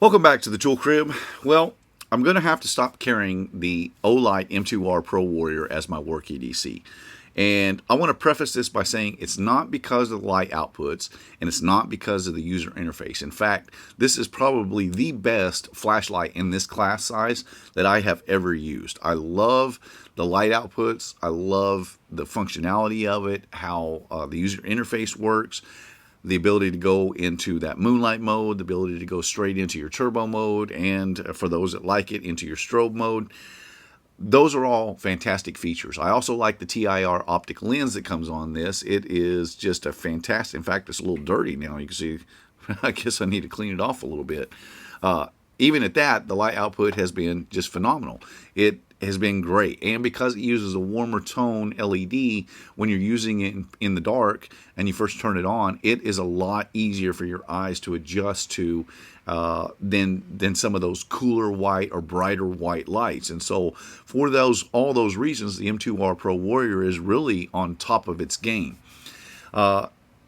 Welcome back to the Tool Crib. Well, I'm going to have to stop carrying the Olight M2R Pro Warrior as my work EDC. And I want to preface this by saying it's not because of the light outputs and it's not because of the user interface. In fact, this is probably the best flashlight in this class size that I have ever used. I love the light outputs. I love the functionality of it, how the user interface works, the ability to go into that moonlight mode, the ability to go straight into your turbo mode, and for those that like it, into your strobe mode. Those are all fantastic features. I also like the TIR optic lens that comes on this. It is just a fantastic, in fact, it's a little dirty now. You can see, I guess I need to clean it off a little bit. Even at that, the light output has been just phenomenal. It has been great. And because it uses a warmer tone LED, when you're using it in the dark and you first turn it on, it is a lot easier for your eyes to adjust to than some of those cooler white or brighter white lights. And so for all those reasons, the M2R Pro Warrior is really on top of its game.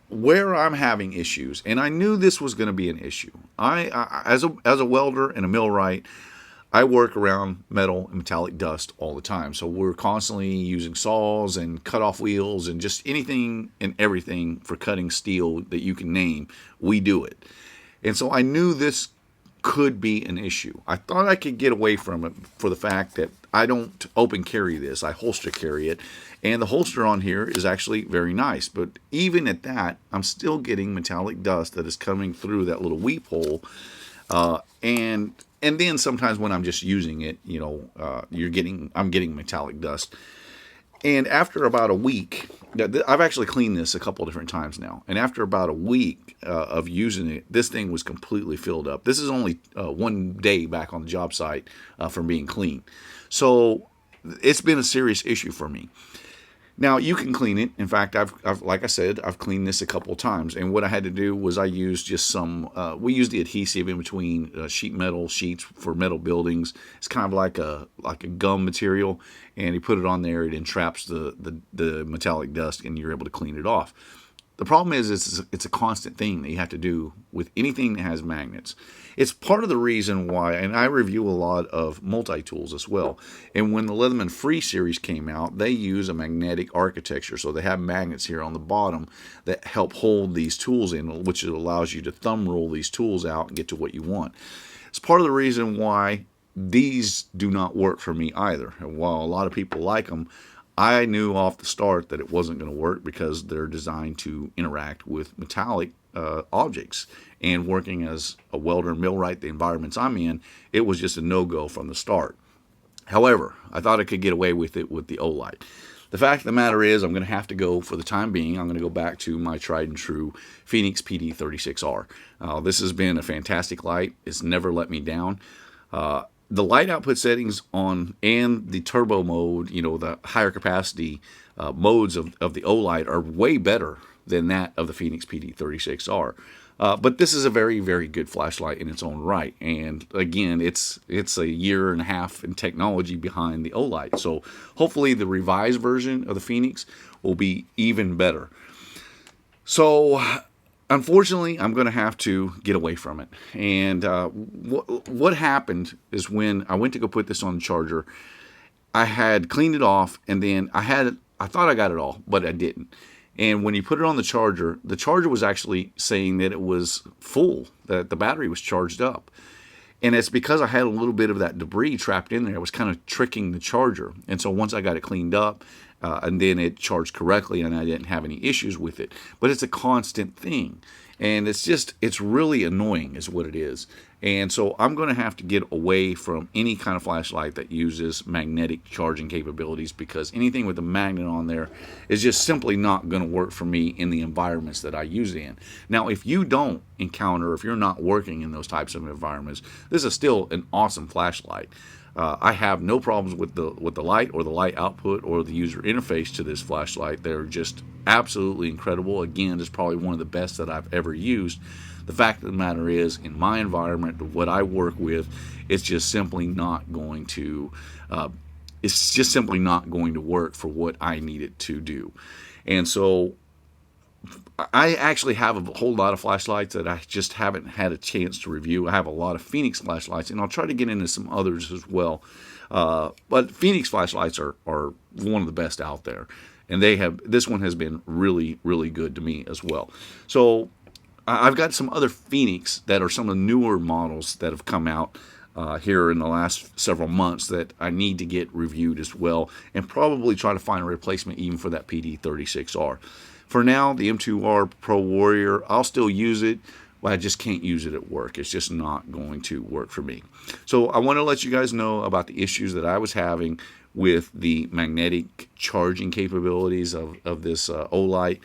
Where I'm having issues, and I knew this was going to be an issue. As a welder and a millwright, I work around metal and metallic dust all the time. So we're constantly using saws and cut-off wheels and just anything and everything for cutting steel that you can name, we do it. And so I knew this could be an issue. I thought I could get away from it for the fact that I don't open carry this. I holster carry it. And the holster on here is actually very nice. But even at that, I'm still getting metallic dust that is coming through that little weep hole. And then sometimes when I'm just using it, I'm getting metallic dust. And after about a week, I've actually cleaned this a couple different times now. And after about a week of using it, this thing was completely filled up. This is only 1 day back on the job site from being clean. So it's been a serious issue for me. Now, you can clean it. In fact, I've like I said, I've cleaned this a couple of times. And what I had to do was I used just we use the adhesive in between sheet metal sheets for metal buildings. It's kind of like a gum material. And you put it on there, it entraps the metallic dust, and you're able to clean it off. The problem is it's a constant thing that you have to do with anything that has magnets. It's part of the reason why, and I review a lot of multi-tools as well, and when the Leatherman Free series came out, they use a magnetic architecture, so they have magnets here on the bottom that help hold these tools in, which allows you to thumb roll these tools out and get to what you want. It's part of the reason why these do not work for me either. And while a lot of people like them, I knew off the start that it wasn't going to work because they're designed to interact with metallic objects. And working as a welder and millwright, the environments I'm in, it was just a no-go from the start. However, I thought I could get away with it with the Olight. The fact of the matter is I'm going to have to go, for the time being, I'm going to go back to my tried and true Fenix PD36R. This has been a fantastic light. It's never let me down. The light output settings on and the turbo mode, the higher capacity modes of the Olight are way better than that of the Fenix PD36R. But this is a very, very good flashlight in its own right. And again, it's a year and a half in technology behind the Olight. So hopefully the revised version of the Fenix will be even better. So unfortunately, I'm going to have to get away from it. And what happened is when I went to go put this on the charger, I had cleaned it off, and then I thought I got it all, but I didn't. And when you put it on the charger was actually saying that it was full, that the battery was charged up. And it's because I had a little bit of that debris trapped in there. It was kind of tricking the charger. And so once I got it cleaned up, and then it charged correctly, and I didn't have any issues with it. But it's a constant thing. And it's really annoying is what it is. And so I'm going to have to get away from any kind of flashlight that uses magnetic charging capabilities, because anything with a magnet on there is just simply not going to work for me in the environments that I use it in. Now, if you don't encounter, if you're not working in those types of environments, this is still an awesome flashlight. I have no problems with the light or the light output or the user interface to this flashlight. They're just absolutely incredible. Again, it's probably one of the best that I've ever used. The fact of the matter is, in my environment, what I work with, it's just simply not going to work for what I need it to do. And so I actually have a whole lot of flashlights that I just haven't had a chance to review. I have a lot of Phoenix flashlights, and I'll try to get into some others as well. But Phoenix flashlights are one of the best out there, and this one has been really, really good to me as well. So I've got some other Phoenix that are some of the newer models that have come out here in the last several months that I need to get reviewed as well, and probably try to find a replacement even for that PD36R. For now, the M2R Pro Warrior, I'll still use it, but I just can't use it at work. It's just not going to work for me. So I want to let you guys know about the issues that I was having with the magnetic charging capabilities of this Olight.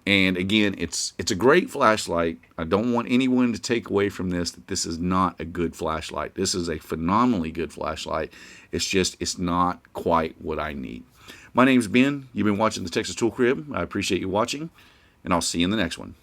And again, it's a great flashlight. I don't want anyone to take away from this that this is not a good flashlight. This is a phenomenally good flashlight. It's not quite what I need. My name's Ben. You've been watching the Texas Tool Crib. I appreciate you watching, and I'll see you in the next one.